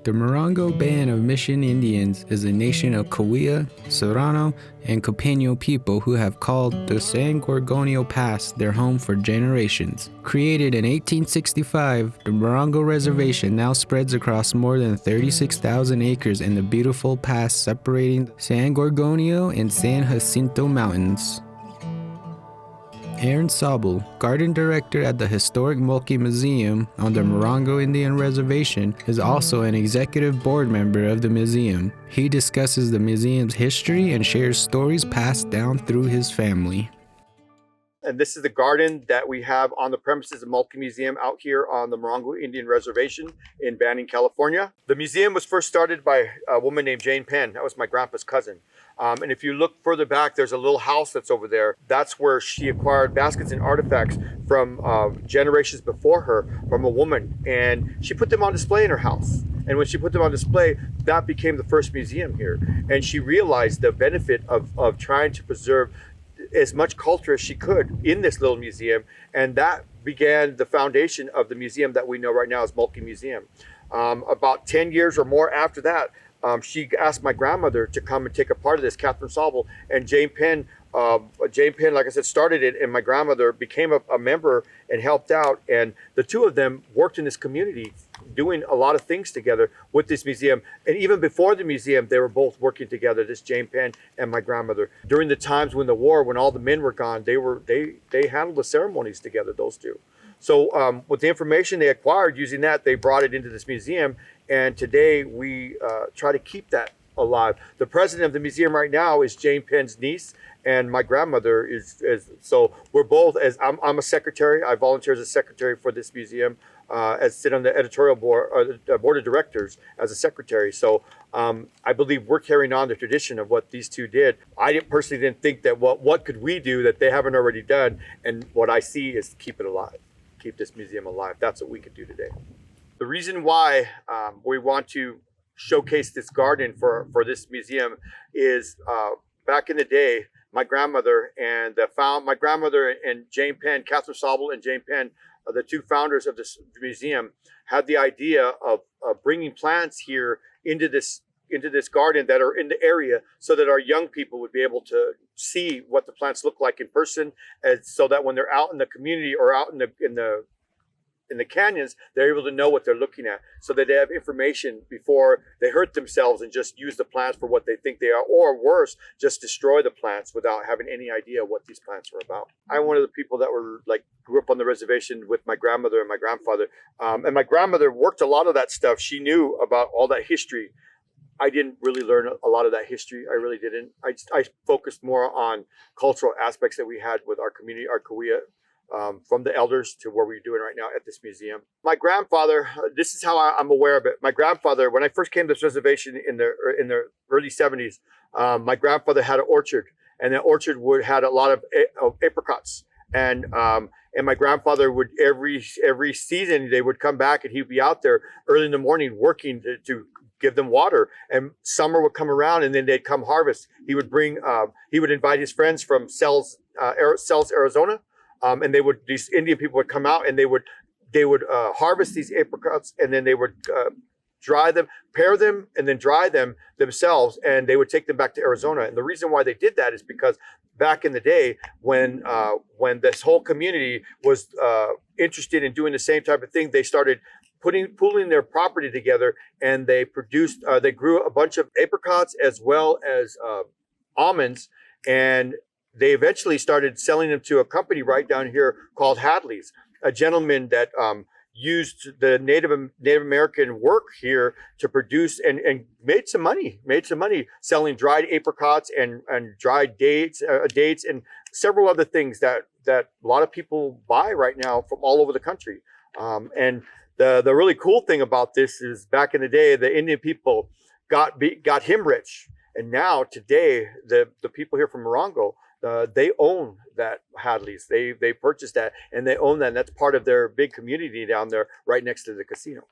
The Morongo Band of Mission Indians is a nation of Cahuilla, Serrano and Cupeño people who have called the San Gorgonio Pass their home for generations. Created in 1865, the Morongo Reservation now spreads across more than 36,000 acres in the beautiful pass separating San Gorgonio and San Jacinto mountains. Saubel, Garden Director at the Historic Malki Museum on the Morongo Indian Reservation, is also an executive board member of the museum. He discusses the museum's history and shares stories passed down through his family. And this is the garden that we have on the premises of Malki Museum out here on the Morongo Indian Reservation in Banning, California. The museum was first started by a woman named Jane Penn. That was my grandpa's cousin. And if you look further back, there's a little house that's over there. That's where she acquired baskets and artifacts from generations before her from a woman. And she put them on display in her house. And when she put them on display, that became the first museum here. And she realized the benefit of trying to preserve as much culture as she could in this little museum, and that began the foundation of the museum that we know right now as Malki Museum. About 10 years or more after that, she asked my grandmother to come and take a part of this, Catherine Saubel, and Jane Penn, like I said, started it, and my grandmother became a member and helped out, and the two of them worked in this community doing a lot of things together with this museum. And even before the museum, they were both working together, this Jane Penn and my grandmother. During the times when the war, when all the men were gone, they handled the ceremonies together, those two. So with the information they acquired using that, they brought it into this museum, and today we try to keep that alive. The president of the museum right now is Jane Penn's niece, and my grandmother is so we're both, as I'm a secretary. I volunteer as a secretary for this museum, as sit on the editorial board or the board of directors as a secretary. So I believe we're carrying on the tradition of what these two did. I personally didn't think that what could we do that they haven't already done, and what I see is keep it alive, keep this museum alive. That's what we could do today. The reason why we want to showcase this garden for this museum is back in the day, my grandmother and Jane Penn, Catherine Saubel and Jane Penn, the two founders of this museum, had the idea of bringing plants here into this garden that are in the area, so that our young people would be able to see what the plants look like in person, and so that when they're out in the community or out in the canyons, they're able to know what they're looking at, so that they have information before they hurt themselves and just use the plants for what they think they are, or worse, just destroy the plants without having any idea what these plants are about. I'm one of the people that grew up on the reservation with my grandmother and my grandfather, and my grandmother worked a lot of that stuff. She knew about all that history. I didn't really learn a lot of that history. I really didn't. I focused more on cultural aspects that we had with our community, our Cahuilla, from the elders to what we're doing right now at this museum. My grandfather, this is how I'm aware of it. My grandfather, when I first came to this reservation in the early 70s, my grandfather had an orchard, and the orchard had a lot of apricots. And my grandfather would every season they would come back, and he'd be out there early in the morning working to give them water. And summer would come around, and then they'd come harvest. He would invite his friends from Sells, Arizona. And these Indian people would come out, and they would harvest these apricots, and then they would dry them, pare them, and then dry them themselves, and they would take them back to Arizona. And the reason why they did that is because back in the day, when this whole community was interested in doing the same type of thing, they started pooling their property together, and they grew a bunch of apricots as well as almonds, and they eventually started selling them to a company right down here called Hadley's, a gentleman that used the Native American work here to produce and made some money selling dried apricots and dried dates and several other things that a lot of people buy right now from all over the country. And the really cool thing about this is back in the day, the Indian people got him rich. And now today, the people here from Morongo, they own that Hadley's. They purchased that, and they own that, and that's part of their big community down there right next to the casino.